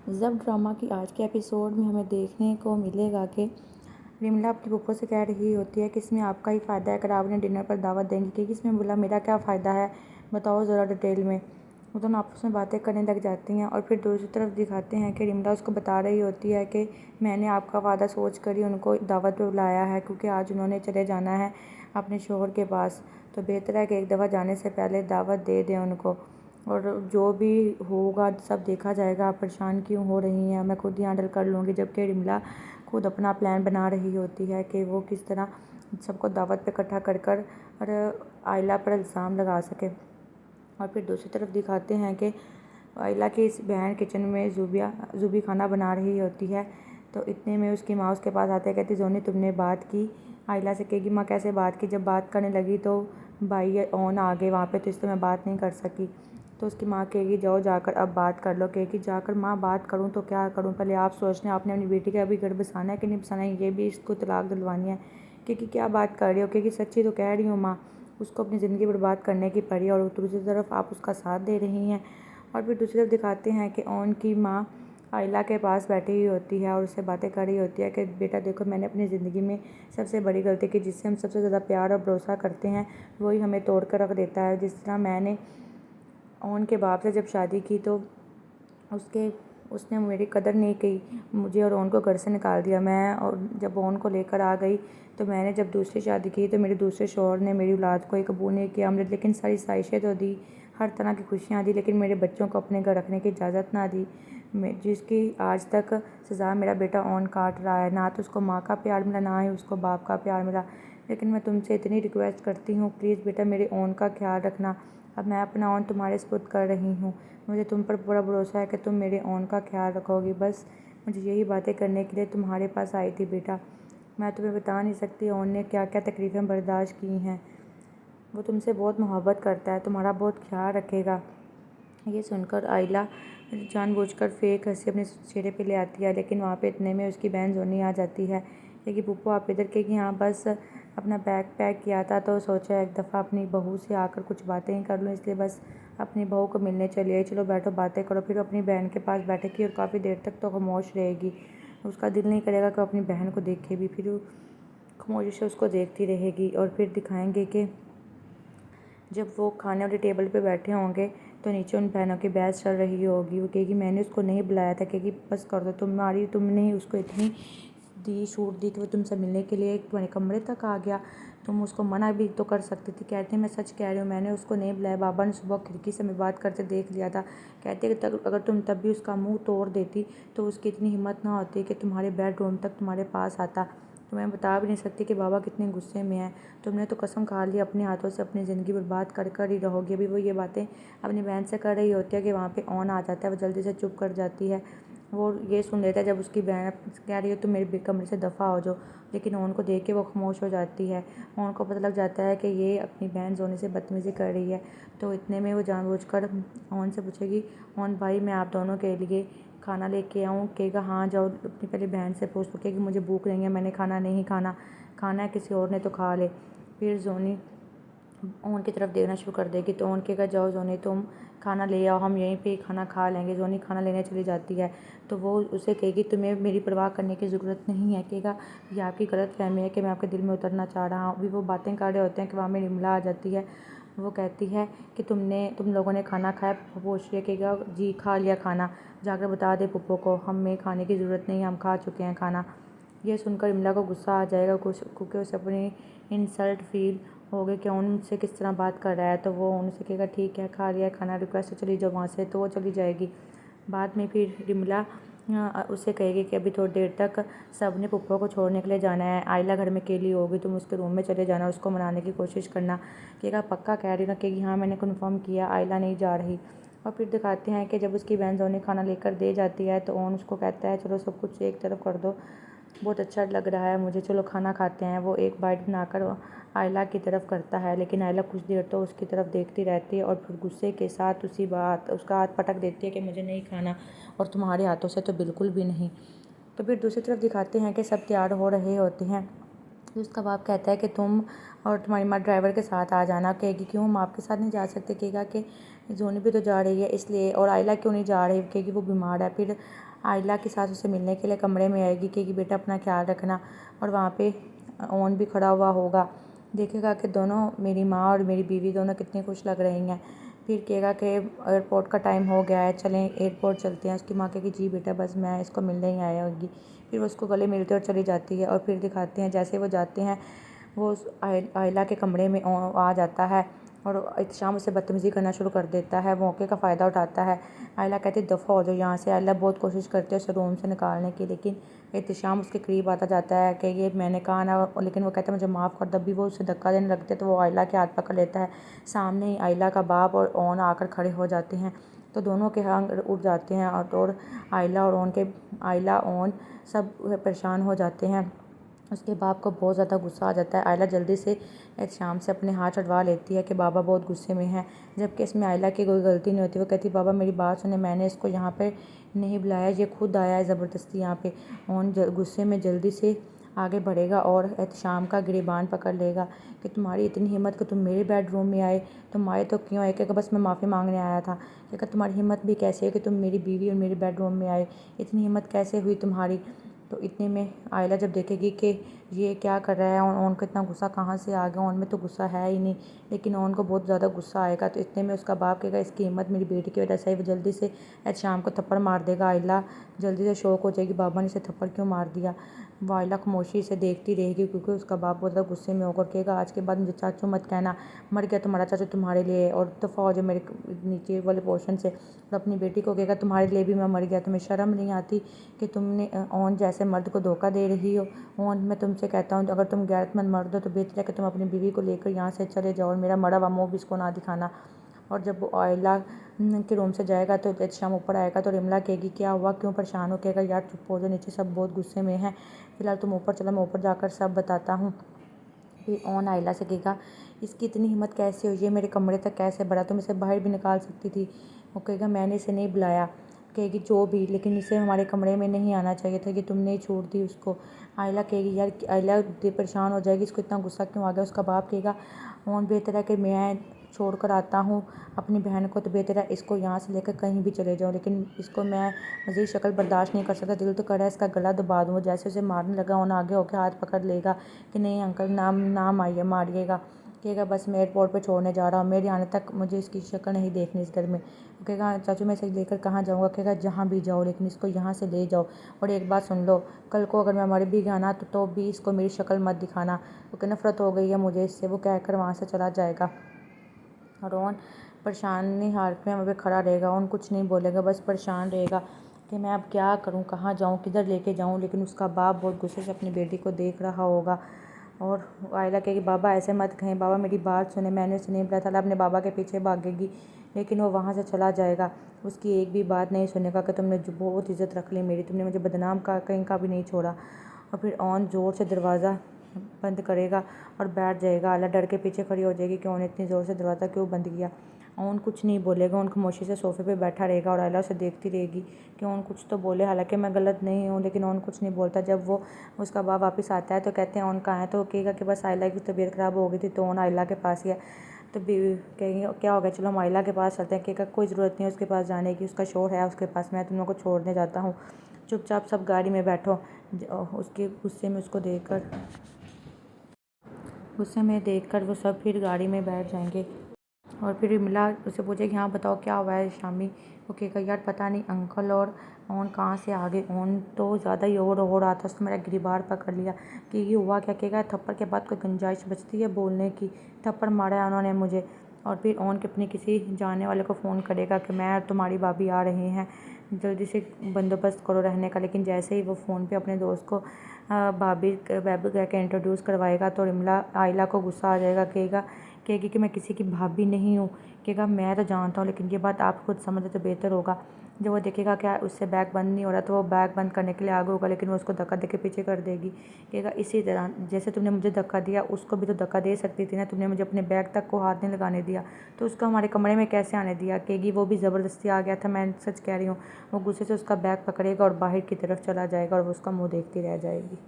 ज़ब ड्रामा की आज के एपिसोड में हमें देखने को मिलेगा कि विमला अपनी पप्पो से कह रही होती है कि इसमें आपका ही फ़ायदा है अगर आप उन्हें डिनर पर दावत देंगी। कि इसमें बोला मेरा क्या फ़ायदा है, बताओ ज़रा डिटेल में। वो दोनों आपस में बातें करने लग जाती हैं और फिर दूसरी तरफ दिखाते हैं कि विमला उसको बता रही होती है कि मैंने आपका वादा सोच कर ही उनको दावत पर बुलाया है, क्योंकि आज उन्होंने चले जाना है अपने शोहर के पास, तो बेहतर है कि एक दफ़ा जाने से पहले दावत दे दें उनको, और जो भी होगा सब देखा जाएगा। आप परेशान क्यों हो रही हैं, मैं खुद ही हैंडल कर लूँगी। जबकि विमला खुद अपना प्लान बना रही होती है कि वो किस तरह सबको दावत पे इकट्ठा कर कर और आयला पर इल्ज़ाम लगा सके। और फिर दूसरी तरफ दिखाते हैं कि आयला की इस बहन किचन में ज़ुबी खाना बना रही होती है। तो इतने में उसकी माँ उसके पास आते कहती जोनी तुमने बात की। आयला से कहेगी माँ कैसे बात की, जब बात करने लगी तो भाई ऑन आ गए वहाँ पे, तो इसलिए मैं बात नहीं कर सकी। तो उसकी माँ कहेगी जाओ जाकर अब बात कर लो। कहेगी जाकर माँ बात करूँ तो क्या करूँ, पहले आप सोच लें आपने अपनी बेटी का अभी घर बसाना है कि नहीं बसाना है, ये भी इसको तलाक दिलवानी है। क्योंकि क्या बात कर रही हो, क्योंकि सच्ची तो कह रही हूँ माँ, उसको अपनी ज़िंदगी बर्बाद करने की पड़ी और दूसरी तरफ आप उसका साथ दे रही हैं। और फिर दूसरी तरफ दिखाते हैं कि ओन की माँ आयला के पास बैठी हुई होती है और उससे बातें कर रही होती है कि बेटा देखो मैंने अपनी ज़िंदगी में सबसे बड़ी गलती की, जिससे हम सबसे ज़्यादा प्यार और भरोसा करते हैं वही हमें तोड़ कर रख देता है। जिस तरह मैंने ओन के बाप से जब शादी की तो उसने मेरी कदर नहीं की, मुझे और ओन को घर से निकाल दिया। मैं और जब ओन को लेकर आ गई तो मैंने जब दूसरी शादी की तो मेरे दूसरे शौहर ने मेरी औलाद को ही कबूल नहीं किया। हमने लेकिन सारी साइशें तो दी, हर तरह की खुशियाँ दी, लेकिन मेरे बच्चों को अपने घर रखने की इजाज़त ना दी, जिसकी आज तक सज़ा मेरा बेटा ओन काट रहा है। ना तो उसको माँ का प्यार मिला, ना ही उसको बाप का प्यार मिला। लेकिन मैं तुमसे इतनी रिक्वेस्ट करती हूँ प्लीज़ बेटा मेरे ओन का ख्याल रखना। अब मैं अपना ओन तुम्हारे सुपुर्द कर रही हूँ, मुझे तुम पर पूरा भरोसा है कि तुम मेरे ओन का ख्याल रखोगी। बस मुझे यही बातें करने के लिए तुम्हारे पास आई थी बेटा। मैं तुम्हें बता नहीं सकती ओन ने क्या क्या तकलीफ़ें बर्दाश्त की हैं। वो तुमसे बहुत मोहब्बत करता है, तुम्हारा बहुत ख्याल रखेगा। ये सुनकर आयला जानबूझकर फेक हंसी अपने चेहरे पे ले आती है, लेकिन वहाँ पे इतने में उसकी बहन जोनी आ जाती है कि पुप्पो आप इधर के कि हाँ बस अपना बैग पैक किया था तो सोचा एक दफ़ा अपनी बहू से आकर कुछ बातें ही कर लूँ, इसलिए बस अपनी बहू को मिलने चली आई। चलो बैठो बातें करो। फिर अपनी बहन के पास बैठेगी और काफ़ी देर तक तो खामोश रहेगी। उसका दिल नहीं करेगा कि अपनी बहन को देखे भी, फिर खामोशी से उसको देखती रहेगी। और फिर दिखाएंगे कि जब वो खाने वाली टेबल पे बैठे होंगे तो नीचे उन बहनों की बहस चल रही होगी। वो कहेगी मैंने उसको नहीं बुलाया था, कहेगी बस कर दो, तुमने ही उसको इतनी छूट दी कि वो तुमसे मिलने के लिए तुम्हारे कमरे तक आ गया, तुम उसको मना भी तो कर सकती थी। कहते मैं सच कह रही हूँ, मैंने उसको नहीं बुलाया, बाबा ने सुबह खिड़की से मैं बात करते देख लिया था। कहते कि अगर तुम तब भी उसका मुँह तोड़ देती तो उसकी इतनी हिम्मत ना होती कि तुम्हारे बेडरूम तक तुम्हारे पास आता। तो मैं बता भी नहीं सकती कि बाबा कितने गुस्से में हैं। तुमने तो कसम खा ली अपने हाथों से अपनी ज़िंदगी बर्बाद कर कर ही रहोगी। अभी वो ये बातें अपनी बहन से कर रही होती है कि वहाँ पे ऑन आ जाता है, वो जल्दी से चुप कर जाती है। वो ये सुन लेता है जब उसकी बहन कह रही है तुम मेरे कमरे से दफ़ा हो जाओ, लेकिन ओन को देख के वो खामोश हो जाती है। ओन को पता लग जाता है कि ये अपनी बहन जोनी से बदतमीज़ी कर रही है। तो इतने में वो जानबूझकर ओन से पूछेगी ओन भाई मैं आप दोनों के लिए खाना लेके आऊँ। कहेगा हाँ जाओ। अपनी पहले बहन से पूछ लो कि मुझे भूख नहीं है, मैंने खाना नहीं खाना, खाना है किसी और ने तो खा ले। फिर जोनी ओन की तरफ देखना शुरू कर देगी तो ओन कहेगा जाओ जोनी तुम खाना ले आओ, हम यहीं पे ही खाना खा लेंगे। जोनी खाना लेने चली जाती है तो वो उसे कहेगी तुम्हें मेरी परवाह करने की ज़रूरत नहीं है। कहेगा ये आपकी गलतफहमी है कि मैं आपके दिल में उतरना चाह रहा हूँ। अभी वो बातें कर रहे होते हैं कि वहाँ में निमला आ जाती है। वो कहती है कि तुम लोगों ने खाना खाया। पप्पो पूछ रही है। कहेगा जी खा लिया खाना, जाकर बता दे पप्पो को हमें खाने की ज़रूरत नहीं है, हम खा चुके हैं खाना। ये सुनकर इमला को गुस्सा आ जाएगा क्योंकि उसे अपनी इंसल्ट फील हो गई कि उनसे किस तरह बात कर रहा है। तो वो उनसे कहेगा ठीक है खा लिया खाना, रिक्वेस्ट तो चली जाओ वहाँ से, तो वो चली जाएगी। बाद में फिर इमला उससे कहेगी कि अभी थोड़ी देर तक सब ने पप्पो को छोड़ने के लिए जाना है, आयला घर में अकेली होगी, तुम उसके रूम में चले जाना, उसको मनाने की कोशिश करना। कहेगा पक्का कह रही ना, कहेगी हाँ मैंने कन्फर्म किया आयला नहीं जा रही। और फिर दिखाते हैं कि जब उसकी बहन जोनी खाना लेकर दे जाती है तो ओन उसको कहता है चलो सब कुछ एक तरफ कर दो, बहुत अच्छा लग रहा है मुझे, चलो खाना खाते हैं। वो एक बाइट बनाकर आयला की तरफ करता है, लेकिन आयला कुछ देर तो उसकी तरफ देखती रहती है और फिर गुस्से के साथ उसका हाथ पटक देती है कि मुझे नहीं खाना और तुम्हारे हाथों से तो बिल्कुल भी नहीं। तो फिर दूसरी तरफ दिखाते हैं कि सब तैयार हो रहे होते हैं। फिर उसका बाप कहता है कि तुम और तुम्हारी माँ ड्राइवर के साथ आ जाना। कहेगी क्यों हम आपके साथ नहीं जा सकते। कहेगा कि जोनी भी तो जा रही है इसलिए। और आयला क्यों नहीं जा रही। कहेगी वो बीमार है। फिर आयला के साथ उसे मिलने के लिए कमरे में आएगी। कहेगी बेटा अपना ख्याल रखना। और वहाँ पे ओन भी खड़ा हुआ होगा। देखेगा कि दोनों मेरी माँ और मेरी बीवी दोनों कितनी खुश लग रही हैं। फिर कहेगा कि एयरपोर्ट का टाइम हो गया है, चलें एयरपोर्ट चलते हैं। उसकी माँ कहेगी जी बेटा बस मैं इसको मिलने ही आया होगी। फिर वो उसको गले मिलते और चली जाती है। और फिर दिखाते हैं जैसे वो जाते हैं वो उस आयला के कमरे में आ जाता है और एहतशाम उसे बदतमीज़ी करना शुरू कर देता है। मौके का फ़ायदा उठाता है। आयला कहती है दफ़ा हो जाओ यहाँ से। आयला बहुत कोशिश करती है उसे रूम से निकालने की, लेकिन एहतशाम उसके करीब आता जाता है कि ये मैंने कहा ना, लेकिन वो कहता है मुझे माफ़ कर। तब भी वो उसे धक्का देने लगते तो वो आयला के हाथ पकड़ लेता है। सामने ही आयला का बाप और ओन आकर खड़े हो जाते हैं तो दोनों के आंग उठ जाते हैं और आयला ओन सब परेशान हो जाते हैं। उसके बाप को बहुत ज़्यादा गुस्सा आ जाता है। आयला जल्दी से एहतशाम से अपने हाथ छुड़वा लेती है कि बाबा बहुत गुस्से में हैं, जबकि इसमें आयला की कोई गलती नहीं होती। वो कहती बाबा मेरी बात सुने, मैंने इसको यहाँ पे नहीं बुलाया, ये खुद आया है ज़बरदस्ती यहाँ पे। ओन गुस्से में जल्दी से आगे बढ़ेगा और एहतशाम का गिरेबान पकड़ लेगा कि तुम्हारी इतनी हिम्मत कि तुम मेरे बेडरूम में आए, तुम आए तो क्यों आए। कहेगा बस मैं माफ़ी मांगने आया था। कहेगा तुम्हारी हिम्मत भी कैसे है कि तुम मेरी बीवी और मेरे बेडरूम में आए, इतनी हिम्मत कैसे हुई तुम्हारी। तो इतने में आयला जब देखेगी कि ये क्या कर रहा है, ओन को इतना गुस्सा कहाँ से आ गया, ओन में तो गुस्सा है ही नहीं, लेकिन ओन को बहुत ज़्यादा गुस्सा आएगा। तो इतने में उसका बाप कहेगा इसकी हिम्मत मेरी बेटी की वजह से। वो जल्दी से शाम को थप्पड़ मार देगा। आयला जल्दी से शौक हो जाएगी बाबा ने इसे थप्पड़ क्यों मार दिया। वो आयला खामोशी से देखती रहेगी क्योंकि उसका बाप बहुत ज़्यादा गुस्से में होकर कहेगा आज के बाद मुझे चाचू मत कहना, मर गया तुम्हारा चाचू तुम्हारे लिए, और दफ़ा हो जाए मेरे नीचे वाले पोर्शन से। और अपनी बेटी को कहेगा तुम्हारे लिए भी मैं मर गया, तुम्हें शर्म नहीं आती कि तुमने ओन जैसे मर्द को धोखा दे रही हो। ओन मैं तुमसे कहता हूँ अगर तुम गैरतमंद मर्द हो तो बेहतर है कि तुम अपनी बीवी को लेकर यहाँ से चले जाओ और मेरा मरा हुआ मुँह भी इसको ना दिखाना। और जब वो आयला के रूम से जाएगा तो शाम ऊपर आएगा तो रिमला कहेगी क्या हुआ, क्यों परेशान हो। कहेगा यार चुप हो जाओ, नीचे सब बहुत गुस्से में हैं, फिलहाल तुम ऊपर चलो, मैं ऊपर जाकर सब बताता हूँ। फिर ओन आयला से कहेगा इसकी इतनी हिम्मत कैसे हुई, ये मेरे कमरे तक कैसे बढ़ा, तुम इसे बाहर भी निकाल सकती थी। वो कहेगा मैंने इसे नहीं बुलाया। कहेगी जो भी, लेकिन इसे हमारे कमरे में नहीं आना चाहिए था, कि तुमने ही छोड़ दी उसको। आयला कहेगी यार, आयला परेशान हो जाएगी, इसको इतना गुस्सा क्यों आ गया। उसका बाप कहेगा ओन बेहतर है कि मैं छोड़ कर आता हूँ अपनी बहन को, तो बेहतर है इसको यहाँ से लेकर कहीं भी चले जाओ, लेकिन इसको मैं मज़ीद शक्ल बर्दाश्त नहीं कर सकता। दिल तो कर रहा है इसका गला दबा दूँ। जैसे उसे मारने लगा ओन आगे होकर हाथ पकड़ लेगा कि नहीं अंकल नाम आइए मारिएगा। कहेगा बस मैं एयरपोर्ट पे छोड़ने जा रहा हूँ, मेरे आने तक मुझे इसकी शक्ल नहीं देखनी इस घर में। कहेगा चाचू मैं इसे लेकर कहाँ जाऊँगा। कहेगा जहाँ भी जाओ, लेकिन इसको यहाँ से ले जाओ। और एक बात सुन लो, कल को अगर मैं मर भी गया ना तो भी इसको मेरी शक्ल मत दिखाना, क्योंकि नफ़रत हो गई है मुझे इससे। वो कहकर वहाँ से चला जाएगा। और ओन परेशानी हालत में वहाँ पे खड़ा रहेगा। ओन कुछ नहीं बोलेगा, बस परेशान रहेगा कि मैं अब क्या करूँ, कहाँ जाऊँ, किधर लेके जाऊँ। लेकिन उसका बाप बहुत गुस्से से अपनी बेटी को देख रहा होगा। और आयला कहेगी बाबा ऐसे मत कहें, बाबा मेरी बात सुने, मैंने उसे नहीं बुलाया था। अपने बाबा के पीछे भागेगी, लेकिन वो वहाँ से चला जाएगा। उसकी एक भी बात नहीं सुनेगा कि तुमने जो बहुत इज़्ज़त रख ली मेरी, तुमने मुझे बदनाम का कहीं का भी नहीं छोड़ा। और फिर ओन ज़ोर से दरवाज़ा बंद करेगा और बैठ जाएगा। आयला डर के पीछे खड़ी हो जाएगी कि ओन इतनी ज़ोर से दरवाज़ा क्यों बंद किया। ओन कुछ नहीं बोलेगा, ओन खामोशी से सोफ़े पे बैठा रहेगा और आयला उसे देखती रहेगी कि ओन कुछ तो बोले। हालांकि मैं गलत नहीं हूँ, लेकिन ओन कुछ नहीं बोलता। जब वो उसका बाप वापस आता है तो कहते हैं ओन कहाँ है, तो कहेगा कि बस आयला की तबीयत ख़राब हो गई थी तो ओन आयला के पास गया। तो कहेंगे क्या हो गया, चलो हम आयला के पास चलते हैं। कहेगा कोई ज़रूरत नहीं है उसके पास जाने की, उसका शोर है उसके पास, मैं तुम लोग को छोड़ने जाता हूँ, चुपचाप सब गाड़ी में बैठो। उसके गुस्से में देखकर वो सब फिर गाड़ी में बैठ जाएंगे। और फिर विमला उससे पूछेगी हाँ बताओ क्या हुआ है शामी। वो कहेगा यार पता नहीं अंकल और ओन कहाँ से आ गए। ओन तो ज़्यादा ही ओवर हो रहा था, उसने मेरा गिरबार पकड़ लिया कि ये हुआ क्या। कहेगा थप्पड़ के बाद कोई गुंजाइश बचती है बोलने की, थप्पड़ मारा है उन्होंने मुझे। और फिर ओन के अपने किसी जानने वाले को फ़ोन करेगा कि मैं और तुम्हारी भाभी आ रहे हैं, जल्दी से बंदोबस्त करो रहने का। लेकिन जैसे ही वो फ़ोन पे अपने दोस्त को भाभी कह के इंट्रोड्यूस करवाएगा तो रिमला आयला को गुस्सा आ जाएगा। कहेगी कि मैं किसी की भाभी नहीं हूँ। कहेगा मैं तो जानता हूँ, लेकिन ये बात आप खुद समझे तो बेहतर होगा। जब वो देखेगा क्या उससे बैग बंद नहीं हो रहा तो वो बैग बंद करने के लिए आगे होगा, लेकिन वो उसको धक्का दे के पीछे कर देगी। कहेगा इसी तरह जैसे तुमने मुझे धक्का दिया उसको भी तो धक्का दे सकती थी ना, तुमने मुझे अपने बैग तक को हाथ नहीं लगाने दिया तो उसको हमारे कमरे में कैसे आने दिया। कहेगी वो भी ज़बरदस्ती आ गया था, मैं सच कह रही हूँ। वो गुस्से से उसका बैग पकड़ेगा और बाहर की तरफ चला जाएगा और वो उसका मुँह देखती रह जाएगी।